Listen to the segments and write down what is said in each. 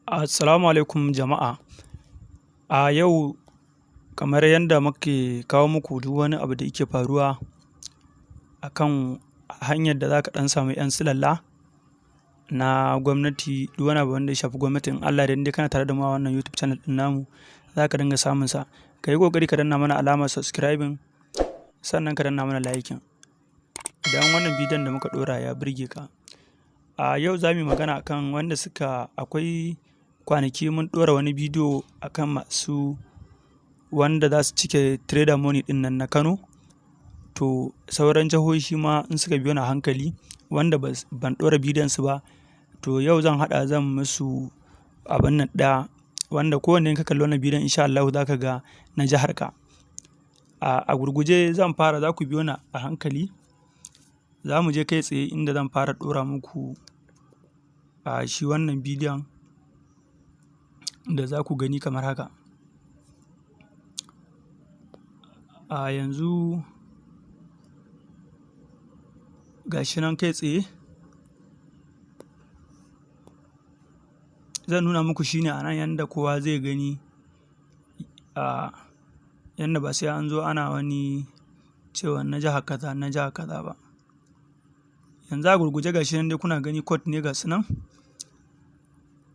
Assalamu alaikum jama'a. A yau kamar yadda muke kawo muku duk wani abu da yake faruwa akan hanyar da za ka ɗan samu 'yan silalla na gwamnati, duk wani abu wanda ya shafi gwamnati, in Allah da in dai kana tare da mu a wannan YouTube channel ɗin namu za ka dinga samun sa. Ka yi ƙoƙari ka danna mana alamar subscribing, sannan ka danna mana liking idan wannan bidiyon da muka ɗora ya burge ka. A yau za mu yi magana akan wanda akwai kwanaki mun ɗora wani bidiyo akan masu wanda za su cike trader money ɗin nan na Kano, to sauran jihohi ma in suka biyo na hankali wanda ban ɗora bidiyon su ba, to yau zan musu abin nan ɗaya wanda kowanne ka kalli wannan bidiyon insha Allah za ka ga na jihar ka. A gurguje zan fara, za ku biyo na a hankali, za mu je kai tsaye inda zan fara ɗora muku shi wannan bidiyon da za ku gani kamar haka. A yanzu ga shi nan kai tsaye zan nuna muku shi ne a nan yanda kowa zai gani, yanda ba sai an zo ana wani cewa na jiha kaza na jiha kaza ba. Yanzu a gurguje ga shi nan dai kuna gani code ne ga su nan.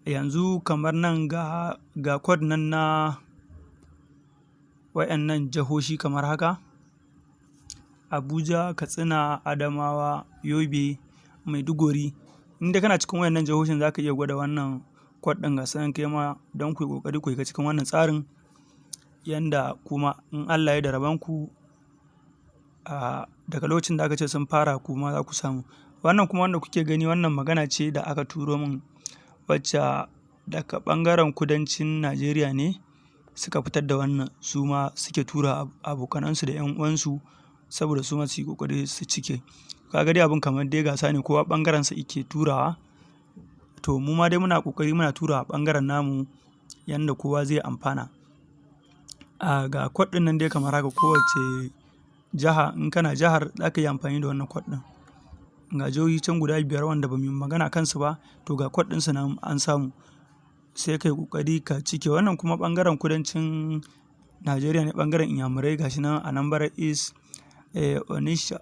Yanzu kamar nan ga code nan na waɗannan jihohi kamar haka: Abuja, Katsina, Adamawa, Yobe, Maiduguri. In dai kana cikin waɗannan jihohin za ka iya gwada wannan code ɗin ga su nan kai ma, don ku yi ƙoƙari ku shiga cikin wannan tsarin yanda kuma in Allah ya da rabonku daga lokacin da aka ce sun fara kuma za ku samu. Wannan kuma wanda kuke gani, wannan magana ce da aka turo min wacce daga ɓangaren kudancin Najeriya ne suka fitar da wannan, su ma suke tura abokanansu da 'yan uwansu saboda su ma su yi ƙoƙari su cike. Ka ga dai abin kamar dai gasa ne, kowa ɓangarensa yake turawa, to mu ma dai muna ƙoƙari muna turawa ɓangaren namu yanda kowa zai amfana. Ga code ɗin nan dai kamar haka, kowace jiha in kana jihar za ka yi amfani da wannan code ɗin. Ga jihohi can guda 5 wanda ba mu yi magana kansu ba, to ga code ɗinsu nan an samu, sai ka yi ƙoƙari ka cike. Wannan kuma ɓangaren kudancin Najeriya ne, ɓangaren Inyamurai, ga shi nan Anambra East, Onitsha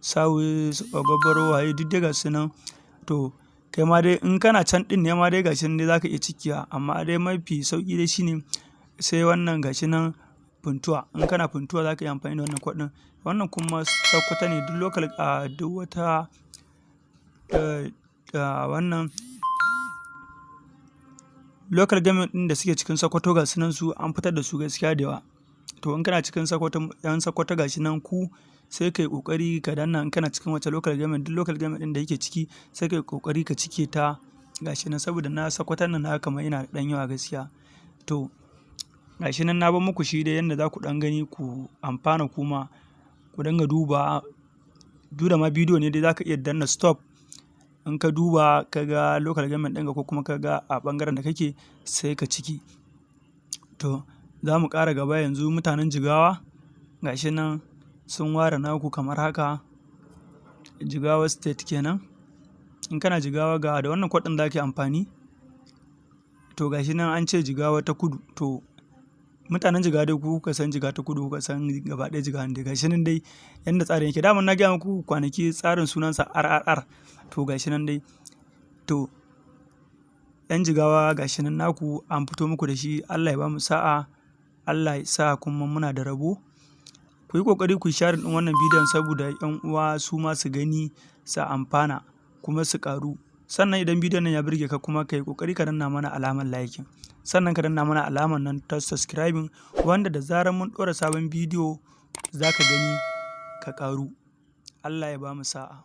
South, Ogoboro, waye duk dai ga su nan. To kai ma dai in kana can ɗin ne ma dai ga shi nan dai za ka iya cikewa, amma dai mafi sauƙi dai shine sai wannan ga shi nan Funtuwa. In kana Funtuwa za ka yi amfani da wannan code ɗin. Wannan kuma Sokoto ne, duk local duk wata wannan local government ɗin da suke cikin Sokoto ga su nan, su an fitar da su gaskiya da yawa. To in kana cikin Sokoto, 'yan Sokoto ga shi nan ku sai ka yi ƙoƙari ka danna. In kana cikin wace local government, duk local government ɗin da yake ciki sai ka yi ƙoƙari ka cike ta ga shi nan, saboda na Sokoton nan na kamar yana da ɗan yawa gaskiya. To ga shi nan na bar muku shi dai yanda za ku ɗan gani ku amfana kuma ku dinga duba. Duk da ma bidiyo ne dai za ka iya danna stop, in ka duba ka ga local government ɗinka ko kuma ka ga a ɓangaren da kake sai ka ciki. To za mu ƙara gaba. Yanzu mutanen Jigawa ga shi nan sun ware naku kamar haka, Jigawa state kenan. In kana Jigawa ga da wannan code ɗin za ka yi amfani. To ga shi nan an ce Jigawa ta Kudu, to mutanen Jigawa dai ku kuka san Jigawa ta Kudu, kuka san gaba ɗaya Jigawa dai. Ga shi nan dai yanda tsarin yake, daman na gaya muku kwanaki tsarin sunansa RRR. To ga shi nan dai, to 'yan Jigawa ga shi nan naku an fito muku da shi. Allah ya ba mu sa'a, Allah ya sa kuma muna da rabo. Ku yi ƙoƙari ku share ɗin wannan bidiyon saboda 'yan uwa su ma su gani su amfana kuma su ƙaru. Sannan idan bidiyon nan ya burge ka kuma ka yi ƙoƙari ka danna mana alamar liking, sannan ka danna mana alamar nan ta subscribing, wanda da zarar mun ɗora sabon bidiyo za ka gani ka ƙaru. Allah ya ba mu sa'a.